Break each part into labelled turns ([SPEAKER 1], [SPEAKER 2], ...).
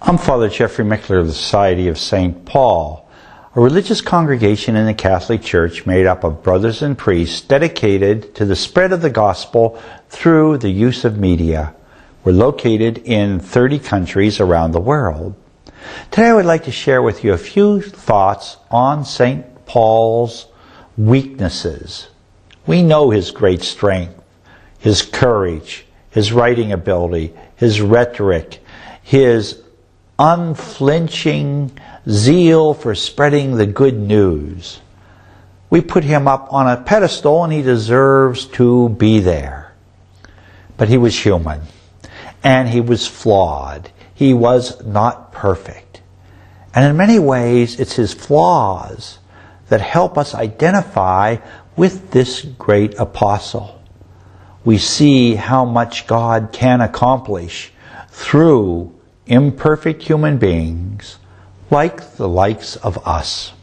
[SPEAKER 1] I'm Father Jeffrey Mickler of the Society of St. Paul, a religious congregation in the Catholic Church made up of brothers and priests dedicated to the spread of the gospel through the use of media. We're located in 30 countries around the world. Today I would like to share with you a few thoughts on St. Paul's weaknesses. We know his great strength, his courage, his writing ability, his rhetoric, his unflinching zeal for spreading the good news. We put him up on a pedestal and he deserves to be there. But he was human and he was flawed. He was not perfect. And in many ways it's his flaws that help us identify with this great apostle. We see how much God can accomplish through imperfect human beings like the likes of us.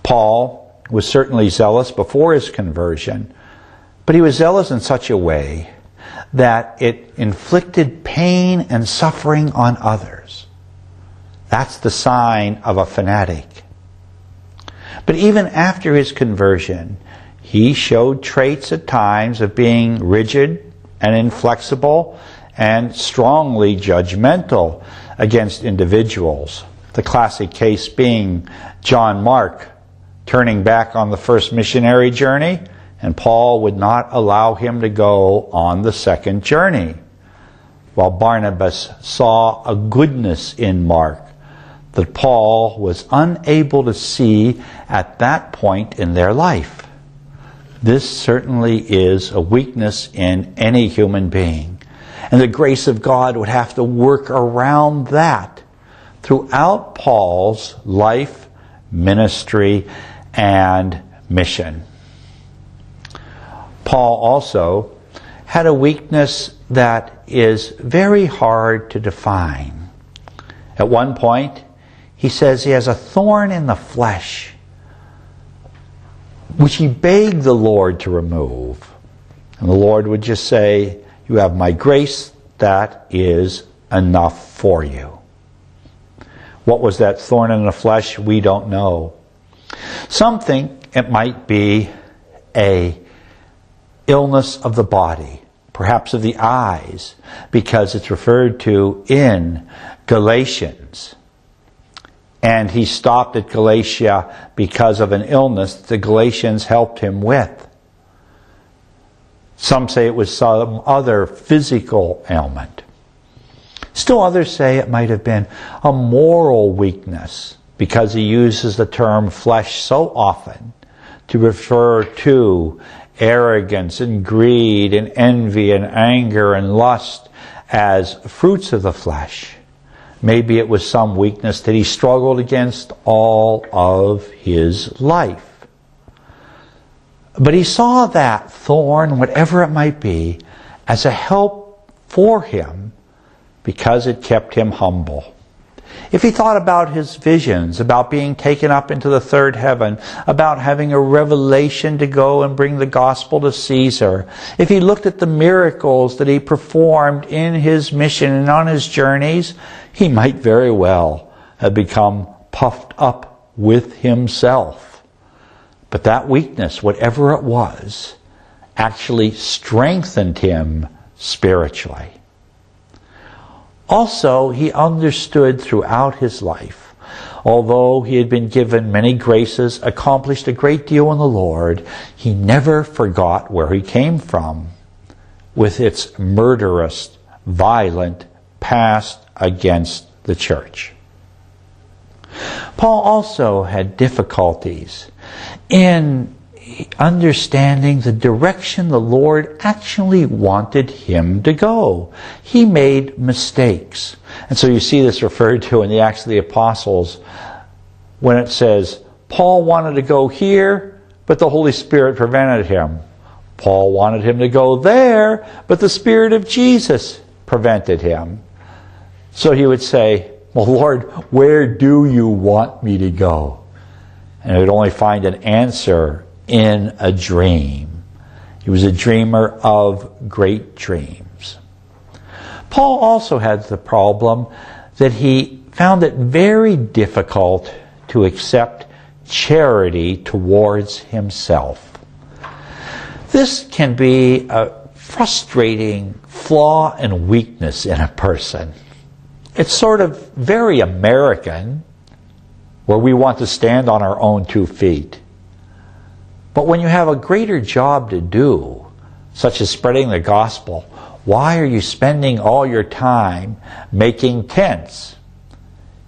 [SPEAKER 1] Paul was certainly zealous before his conversion, but he was zealous in such a way that it inflicted pain and suffering on others. That's the sign of a fanatic. But even after his conversion, he showed traits at times of being rigid and inflexible and strongly judgmental against individuals. The classic case being John Mark turning back on the first missionary journey, and Paul would not allow him to go on the second journey, while Barnabas saw a goodness in Mark that Paul was unable to see at that point in their life. This certainly is a weakness in any human being. And the grace of God would have to work around that throughout Paul's life, ministry, and mission. Paul also had a weakness that is very hard to define. At one point, he says he has a thorn in the flesh, which he begged the Lord to remove. And the Lord would just say, "You have my grace, that is enough for you." What was that thorn in the flesh? We don't know. Some think it might be a illness of the body, perhaps of the eyes, because it's referred to in Galatians. And he stopped at Galatia because of an illness the Galatians helped him with. Some say it was some other physical ailment. Still others say it might have been a moral weakness, because he uses the term flesh so often to refer to arrogance and greed and envy and anger and lust as fruits of the flesh. Maybe it was some weakness that he struggled against all of his life. But he saw that thorn, whatever it might be, as a help for him because it kept him humble. If he thought about his visions, about being taken up into the third heaven, about having a revelation to go and bring the gospel to Caesar, if he looked at the miracles that he performed in his mission and on his journeys, he might very well have become puffed up with himself. But that weakness, whatever it was, actually strengthened him spiritually. Also, he understood throughout his life, although he had been given many graces, accomplished a great deal in the Lord, he never forgot where he came from, with its murderous, violent past against the church. Paul also had difficulties in understanding the direction the Lord actually wanted him to go. He made mistakes. And so you see this referred to in the Acts of the Apostles when it says, Paul wanted to go here, but the Holy Spirit prevented him. Paul wanted him to go there, but the Spirit of Jesus prevented him. So he would say, well, Lord, where do you want me to go? And he would only find an answer in a dream. He was a dreamer of great dreams. Paul also had the problem that he found it very difficult to accept charity towards himself. This can be a frustrating flaw and weakness in a person. It's sort of very American, where we want to stand on our own 2 feet. But when you have a greater job to do, such as spreading the gospel, why are you spending all your time making tents?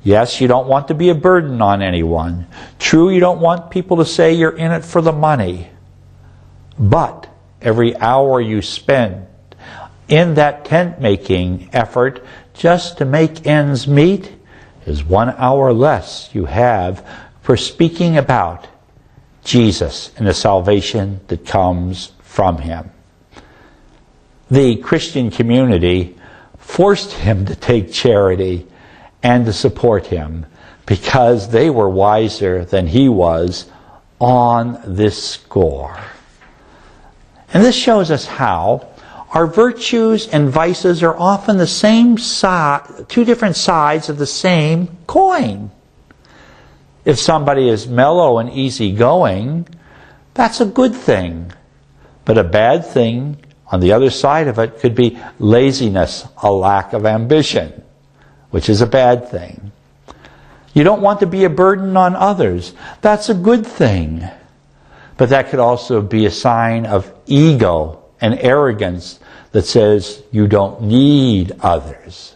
[SPEAKER 1] Yes, you don't want to be a burden on anyone. True, you don't want people to say you're in it for the money. But every hour you spend in that tent-making effort just to make ends meet is 1 hour less you have for speaking about Jesus and the salvation that comes from him. The Christian community forced him to take charity and to support him because they were wiser than he was on this score. And this shows us how our virtues and vices are often the same side, 2 different sides of the same coin. If somebody is mellow and easygoing, that's a good thing. But a bad thing on the other side of it could be laziness, a lack of ambition, which is a bad thing. You don't want to be a burden on others. That's a good thing. But that could also be a sign of ego and arrogance that says you don't need others.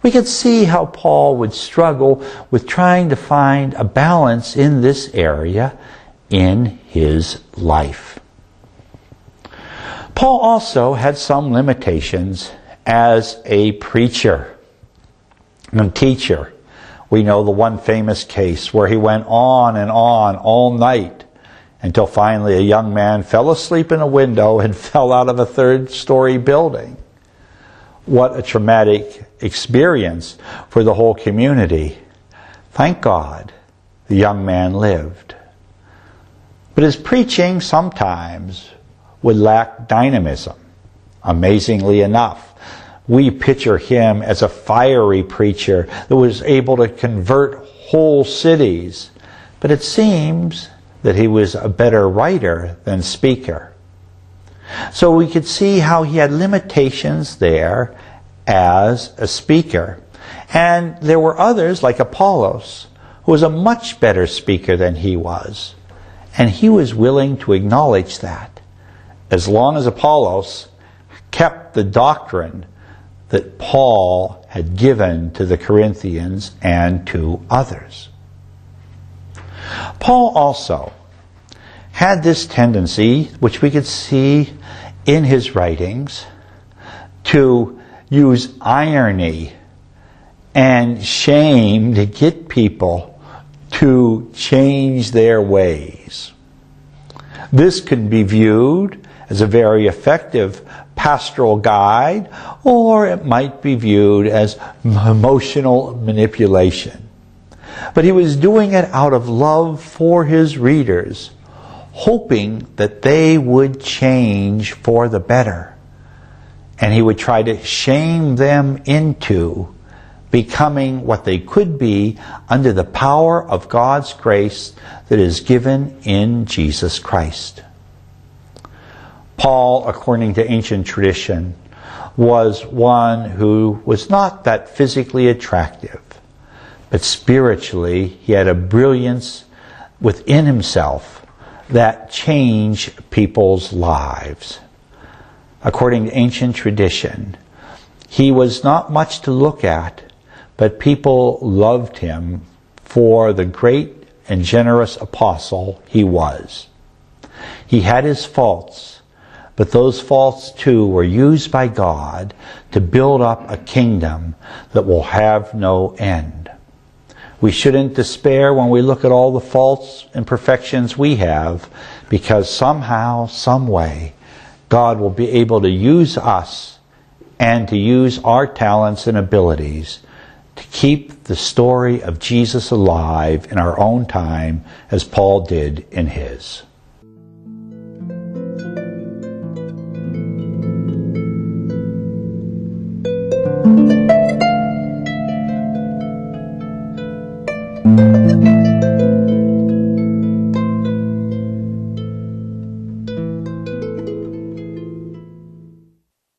[SPEAKER 1] We can see how Paul would struggle with trying to find a balance in this area in his life. Paul also had some limitations as a preacher and teacher. We know the one famous case where he went on and on all night until finally a young man fell asleep in a window and fell out of a 3rd-story building. What a traumatic experience for the whole community. Thank God the young man lived. But his preaching sometimes would lack dynamism. Amazingly enough, we picture him as a fiery preacher that was able to convert whole cities. But it seems that he was a better writer than speaker. So we could see how he had limitations there as a speaker. And there were others, like Apollos, who was a much better speaker than he was. And he was willing to acknowledge that, as long as Apollos kept the doctrine that Paul had given to the Corinthians and to others. Paul also had this tendency, which we could see in his writings, to use irony and shame to get people to change their ways. This can be viewed as a very effective pastoral guide, or it might be viewed as emotional manipulation. But he was doing it out of love for his readers, hoping that they would change for the better. And he would try to shame them into becoming what they could be under the power of God's grace that is given in Jesus Christ. Paul, according to ancient tradition, was one who was not that physically attractive, but spiritually he had a brilliance within himself that changed people's lives. According to ancient tradition, he was not much to look at, but people loved him for the great and generous apostle he was. He had his faults, but those faults too were used by God to build up a kingdom that will have no end. We shouldn't despair when we look at all the faults and imperfections we have, because somehow, some way, God will be able to use us and to use our talents and abilities to keep the story of Jesus alive in our own time as Paul did in his.